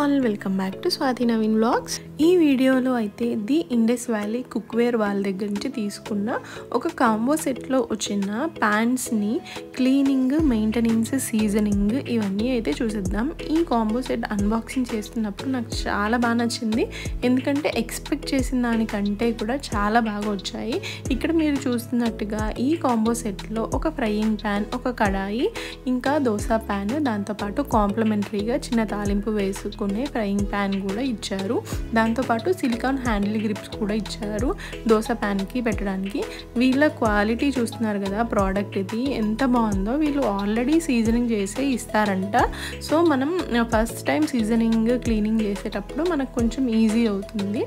All welcome back to Swathi Naveen vlogs. ఈ వీడియోలో అయితే ది ఇండస్ వ్యాలీ కుక్వేర్ వాళ్ళ దగ్గర నుంచి తీసుకున్న ఒక కాంబో సెట్లో వచ్చిన ప్యాన్స్ని క్లీనింగ్, మెయింటెనెన్స్, సీజనింగ్ ఇవన్నీ అయితే చూసేద్దాం. ఈ కాంబో సెట్ అన్బాక్సింగ్ చేస్తున్నప్పుడు నాకు చాలా బాగా నచ్చింది, ఎందుకంటే ఎక్స్పెక్ట్ చేసిన దానికంటే కూడా చాలా బాగా వచ్చాయి. ఇక్కడ మీరు చూస్తున్నట్టుగా ఈ కాంబో సెట్లో ఒక ఫ్రైయింగ్ ప్యాన్, ఒక కడాయి, ఇంకా దోశ ప్యాన్, దాంతోపాటు కాంప్లిమెంటరీగా చిన్న తాలింపు వేసుకునే ఫ్రైయింగ్ ప్యాన్ కూడా ఇచ్చారు. దాంతోపాటు సిలికాన్ హ్యాండిల్ గ్రిప్స్ కూడా ఇచ్చారు దోశ ప్యాన్కి పెట్టడానికి. వీళ్ళ క్వాలిటీ చూస్తున్నారు కదా, ప్రోడక్ట్ ఇది ఎంత బాగుందో. వీళ్ళు ఆల్రెడీ సీజనింగ్ చేసే ఇస్తారంట. సో మనం ఫస్ట్ టైం సీజనింగ్, క్లీనింగ్ చేసేటప్పుడు మనకు కొంచెం ఈజీ అవుతుంది.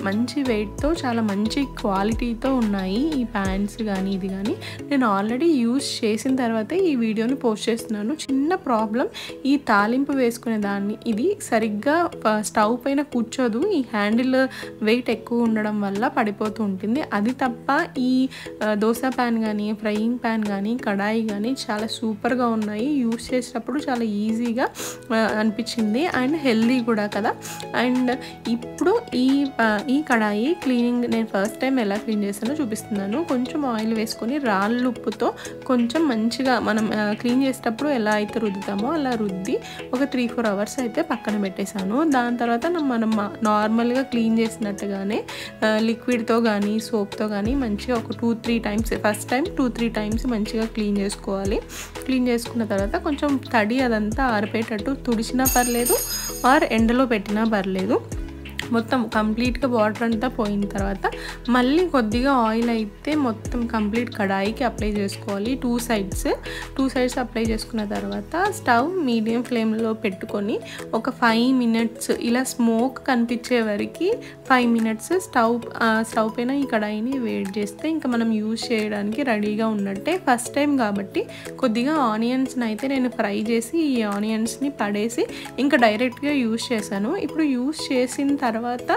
మంచి వెయిట్తో, చాలా మంచి క్వాలిటీతో ఉన్నాయి ఈ ప్యాన్స్ కానీ ఇది కానీ. నేను ఆల్రెడీ యూజ్ చేసిన తర్వాతే ఈ వీడియోని పోస్ట్ చేస్తున్నాను. చిన్న ప్రాబ్లం, ఈ తాలింపు వేసుకునే దాన్ని ఇది సరిగ్గా స్టవ్ పైన కూర్చోదు. ఈ హ్యాండిల్ వెయిట్ ఎక్కువ ఉండడం వల్ల పడిపోతూ ఉంటుంది. అది తప్ప ఈ దోశ ప్యాన్ కానీ, ఫ్రైయింగ్ ప్యాన్ కానీ, కడాయి కానీ చాలా సూపర్గా ఉన్నాయి. యూజ్ చేసేటప్పుడు చాలా ఈజీగా అనిపించింది అండ్ హెల్దీ కూడా కదా. అండ్ ఇప్పుడు ఈ కడాయి క్లీనింగ్ నేను ఫస్ట్ టైం ఎలా క్లీన్ చేస్తానో చూపిస్తున్నాను. కొంచెం ఆయిల్ వేసుకొని రాళ్ళు ఉప్పుతో కొంచెం మంచిగా మనం క్లీన్ చేసేటప్పుడు ఎలా అయితే రుద్దుతామో అలా రుద్ది ఒక 3-4 అవర్స్ అయితే పక్కన పెట్టేశాను. దాని తర్వాత మనం నార్మల్గా క్లీన్ చేసినట్టుగానే లిక్విడ్తో కానీ, సోప్తో కానీ మంచిగా ఒక 2-3 టైమ్స్, ఫస్ట్ టైం 2-3 టైమ్స్ మంచిగా క్లీన్ చేసుకోవాలి. క్లీన్ చేసుకున్న తర్వాత కొంచెం తడి అదంతా ఆరిపోయేటట్టు తుడిచినా పర్లేదు, ఆర్ ఎండలో పెట్టినా పర్లేదు. మొత్తం కంప్లీట్గా వాటర్ అంతా పోయిన తర్వాత మళ్ళీ కొద్దిగా ఆయిల్ అయితే మొత్తం కంప్లీట్ కడాయికి అప్లై చేసుకోవాలి. టూ సైడ్స్ అప్లై చేసుకున్న తర్వాత స్టవ్ మీడియం ఫ్లేమ్లో పెట్టుకొని ఒక 5 మినిట్స్ ఇలా స్మోక్ కనిపించే వరకు 5 మినిట్స్ స్టవ్ పైన ఈ కడాయిని వేడి చేస్తే ఇంకా మనం యూజ్ చేయడానికి రెడీగా ఉన్నట్టే. ఫస్ట్ టైం కాబట్టి కొద్దిగా ఆనియన్స్ని అయితే నేను ఫ్రై చేసి ఈ ఆనియన్స్ని పడేసి ఇంకా డైరెక్ట్గా యూజ్ చేశాను. ఇప్పుడు యూజ్ చేసిన తర్వాత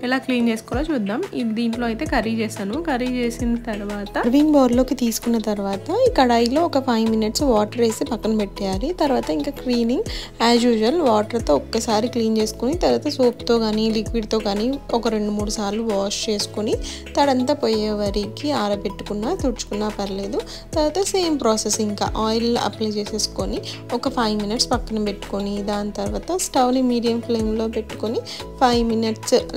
ఎలా క్లీన్ చేసుకోవాలో చూద్దాం. దీంట్లో అయితే కర్రీ చేశాను. కర్రీ చేసిన తర్వాత సర్వింగ్ బౌల్లోకి తీసుకున్న తర్వాత ఈ కడాయిలో ఒక 5 మినిట్స్ వాటర్ వేసి పక్కన పెట్టేయాలి. తర్వాత ఇంకా క్లీనింగ్ యాజ్ యూజువల్ వాటర్తో ఒక్కసారి క్లీన్ చేసుకుని తర్వాత సోప్తో కానీ, లిక్విడ్తో కానీ ఒక 2-3 సార్లు వాష్ చేసుకొని తడంతా పోయే వరకు ఆరబెట్టుకున్నా, తుడుచుకున్నా పర్లేదు. తర్వాత సేమ్ ప్రాసెస్, ఇంకా ఆయిల్ అప్లై చేసేసుకొని ఒక 5 మినిట్స్ పక్కన పెట్టుకొని దాని తర్వాత స్టవ్ని మీడియం ఫ్లేమ్లో పెట్టుకొని 5 మినిట్స్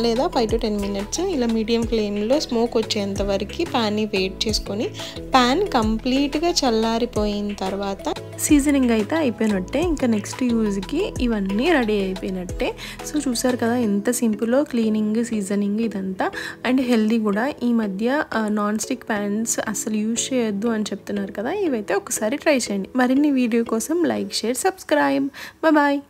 లేదా 5 to 10 మినిట్స్ ఇలా మీడియం ఫ్లేమ్లో స్మోక్ వచ్చేంత వరకు ప్యాన్ని వెయిట్ చేసుకొని ప్యాన్ కంప్లీట్గా చల్లారిపోయిన తర్వాత సీజనింగ్ అయితే అయిపోయినట్టే. ఇంకా నెక్స్ట్ యూజ్కి ఇవన్నీ రెడీ అయిపోయినట్టే. సో చూసారు కదా ఎంత సింపుల్ క్లీనింగ్, సీజనింగ్ ఇదంతా. అండ్ హెల్దీ కూడా. ఈ మధ్య నాన్ స్టిక్ ప్యాన్స్ అసలు యూజ్ చేయొద్దు అని చెప్తున్నారు కదా, ఇవైతే ఒకసారి ట్రై చేయండి. మరిన్ని వీడియో కోసం లైక్, షేర్, సబ్స్క్రైబ్. బాయ్.